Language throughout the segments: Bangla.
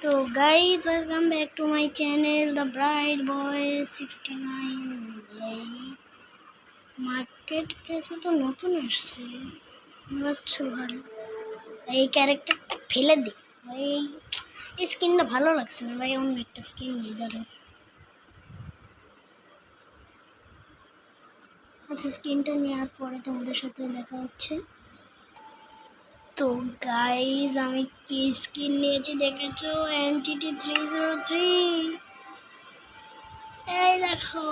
তো guys welcome back to my channel the bright boys 69। ভাই মার্কেট প্লেসে তো নতুন আসছে, বুঝছো? ভালো এই ক্যারেক্টারটা ফেলে দিই ভাই, এই স্কিনটা ভালো লাগছে না ভাই, অন্য একটা স্কিন নেই ধরো। আচ্ছা, স্কিনটা নেওয়ার পরে তোমাদের সাথে দেখা হচ্ছে। তো গাইজ আমি কি স্কিন নিয়েছি দেখেছো? এনটিটি 303। এই দেখো,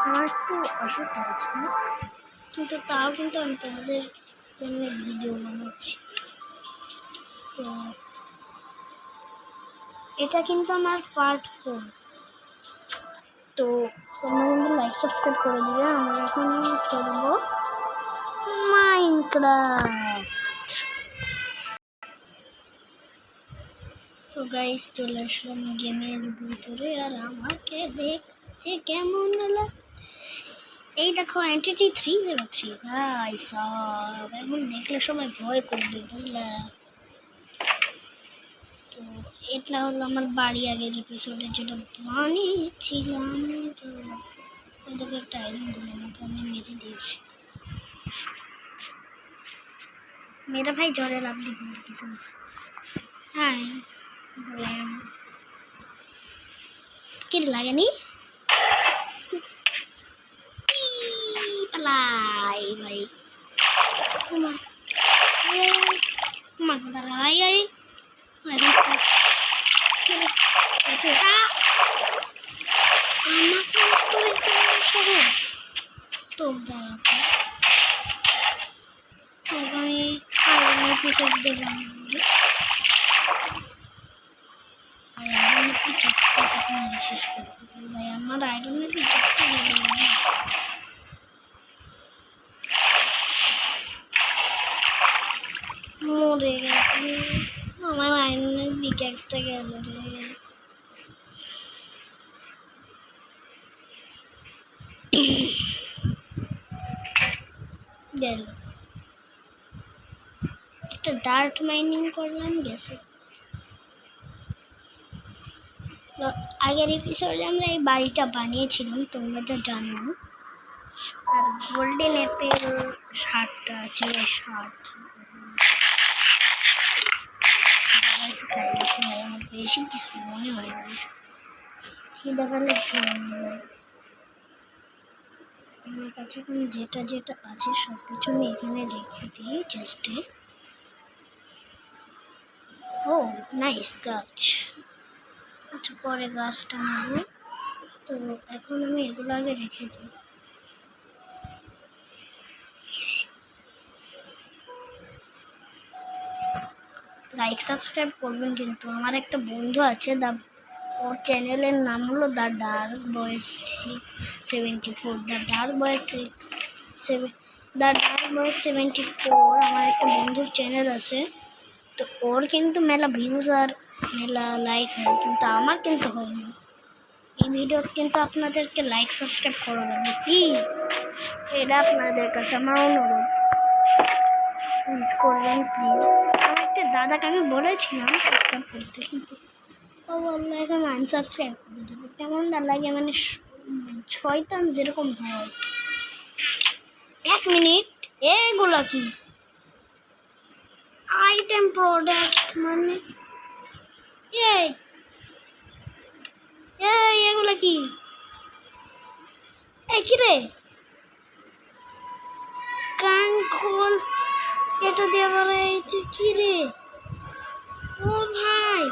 আমার একটু অসুখ আছে, কিন্তু তাও কিন্তু আমি তোমাদের জন্য ভিডিও বানাচ্ছি। তো এটা কিন্তু আমার পার্ট 4। তো তোমরা কিন্তু লাইক সাবস্ক্রাইব করে দিবে। আমরা এখন খেলবো মাইনক্রাফট। তো গাইস চলে আসলাম গেমের ভিতরে, আর আমাকে দেখতে কেমন লাগে এই দেখো, এনটিটি 303। ভাই সব এখন দেখলে সবাই ভয় করবে, বুঝলা? তো এটা হলো আমার বাড়ি, আগের এপিসোডে যেটা বানিয়েছিলাম। তো ওদেরকে একটা আইরন বলে আমাকে আমি মেরে দিয়েছি। মেরা ভাই জ্বরে লাভ দিব কিছু। হাই কি লাগেনি, পালাই ভাই। আমার দাঁড়া আই আই তো দাঁড়াতে তো আমি আয়রনের পিকআপ দেবো শেষ করে দেবো ভাই, আমার আয়রনের পিকআপটা দেবো। মরে গেছে আমার আয়রনের পিকআক্সটা, গেল রে। গেল, একটা ডার্ট মাইনিং করলাম, গেছে। আগের এপিসোডে আমরা এই বাড়িটা বানিয়েছিলাম, তোমরা তো জানো। আর গোল্ডেন অ্যাপেল শার্টটা আছে, শার্ট খাই গেছে ভাই, আমার বেশি কিছু মনে হয় না, খিদে পেলে খেয়ে নেই। আমার কাছে এখন যেটা যেটা আছে সব কিছু আমি এখানে রেখে দিই চেস্টে। ও নাইস গাছ। আচ্ছা পরে গাছটা নেবো, তো এখন আমি এগুলো আগে রেখে দিই। লাইক সাবস্ক্রাইব করবেন কিন্তু। আমার একটা বন্ধু আছে, ওর চ্যানেলের নাম হলো the dark boys 74। The dark boys 74 আমার একটা বন্ধুর চ্যানেল আছে। তো ওর কিন্তু মেলা ভিউজ আর মেলা লাইক হয়, কিন্তু আমার কিন্তু হয়নি। এই ভিডিও কিন্তু আপনাদেরকে লাইক সাবস্ক্রাইব করা লাগবে প্লিজ, এটা আপনাদের কাছে আমার অনুরোধ, প্লিজ করবেন প্লিজ। আমার একটা দাদাকে আমি বলেছিলাম সাবস্ক্রাইব করতে, কিন্তু ও বললো এখন আনসাবস্ক্রাইব করে দেবো। কেমন লাগে মানে শয়তান যেরকম হয়। 1 মিনিট, এগুলো কি আইটেম প্রোডাক্ট মানে? এই এগুলো কি? কি রে, কানকোল এটা দিয়ে আবার এই কি রে? ও ভাই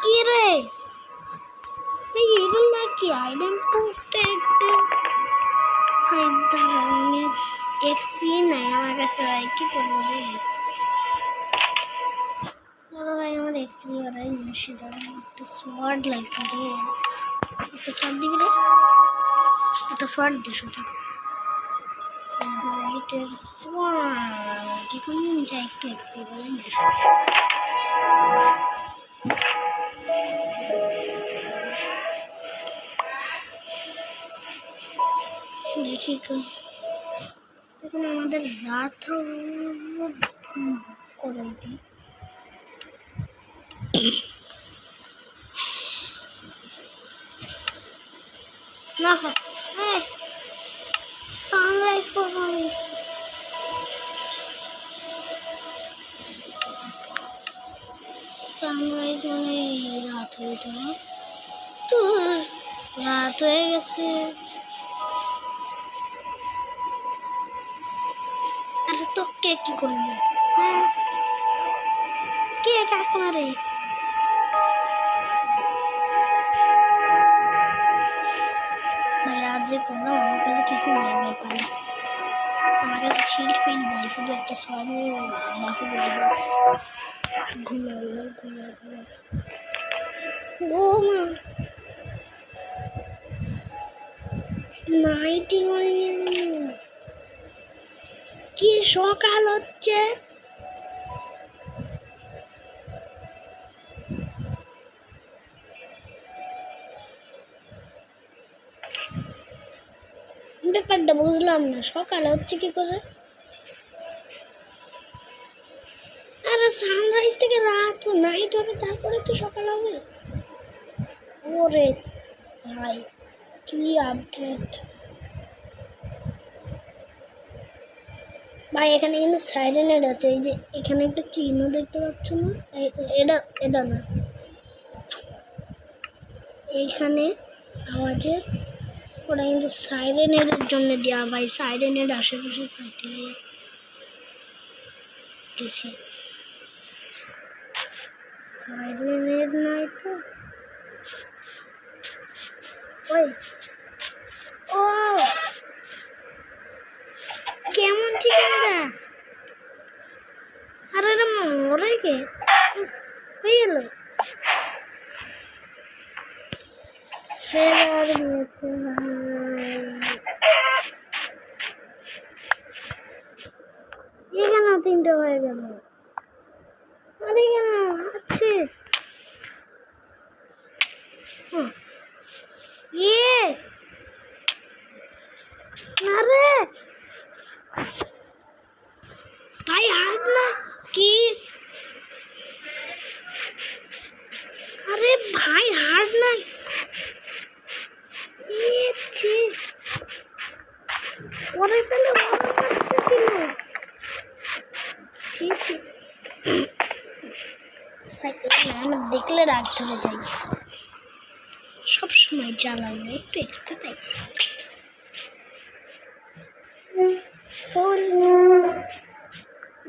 কি রে, এগুলো কি আইটেম প্রোটেক্টেড? হাই দাঁড়াও, আমি এক্সপি নাই আমার কাছে ভাই, কি করবো রে? দাদা ভাই আমার এক্সপি বাড়াই নিয়ে আসি, দাদা একটা সোয়ার্ড লাগবে রে। একটা সোয়ার্ড দিবি রে, একটা সোয়ার্ড দে শুধু। এখন যাই একটু এক্সপি বাড়াই নিয়ে আসি। দেখি এখন আমাদের রাত করে দিই। না সানরাইজ করবো আমি। সানরাইজ মানে রাত হয়ে যাবে, তো রাত হয়ে গেছে। আরে তো কে কি করবো? হ্যাঁ কে কাকে মারে? ভাই রাত যে করলাম আমার কাছে কিছু নেই ব্যাপারে, আমার কাছে শিল্ড ফিল্ড নাই, শুধু একটা সর্ব বাকি বলে গেছে। ঘুমালো ঘুমা নাইটি হয়নি, কি সকাল হচ্ছে। ব্যাপারটা বুঝলাম না, সকাল হচ্ছে কি করে? আরে সানরাইজ থেকে রাত নাইট হবে, তারপরে তো সকাল হবে। ওরে ভাই কি আপডেট ভাই! এখানে কিন্তু সাইরেনেট আছে, এই যে এখানে একটা চিহ্ন দেখতে পাচ্ছ না? এটা এটা না, এইখানে আওয়াজের ওটা কিন্তু সাইরেনের জন্য দেওয়া। ভাই সাইরেনের আশেপাশে থাকলে গেছি, সাইরেনের নয় তো। ওই ও কেমন চিকেনটা? আরে এটা মরে গে হয়ে গেল, ফেরার নিয়েছে। এখানে তিনটে হয়ে গেল, আরে কেন আছে ইয়ে না রে ভাই, হাত না কি? আরে ভাই হাত নাই, ওরে ফেলে ছিল। আমার দেখলে রাগ ধরে যাই, সবসময় জ্বালানো একটু এক্সট্রা পাইছি।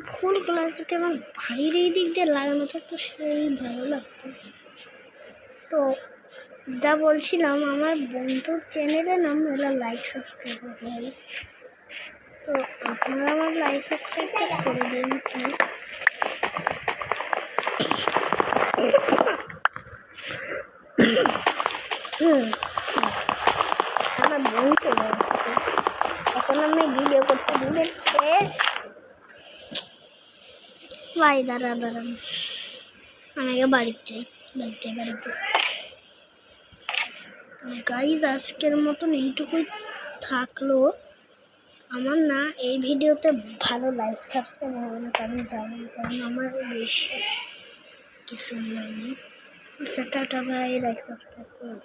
ফুলগুলো যদি আমার বাড়ির এই দিক দিয়ে লাগানো থাকতো সেই ভালো লাগতো। তো যা বলছিলাম, আমার বন্ধুর চ্যানেলের নাম হলো লাইক সাবস্ক্রাইব করে। তো আপনারা আমার লাইক সাবস্ক্রাইবটা করে দিন প্লিজ। আমার বোন চলে আসছে, এখন আমি ভিডিও করতে ভাই দাঁড়ান, আমাকে বাড়িতে গাইজ আজকের মতন এইটুকুই থাকলো। আমার না এই ভিডিওতে ভালো লাইক সাবস্ক্রাইব হবে না, কারণ আমার বেশি কিছু হয়নি। টাটা ভাই, লাইক সাবস্ক্রাইব করে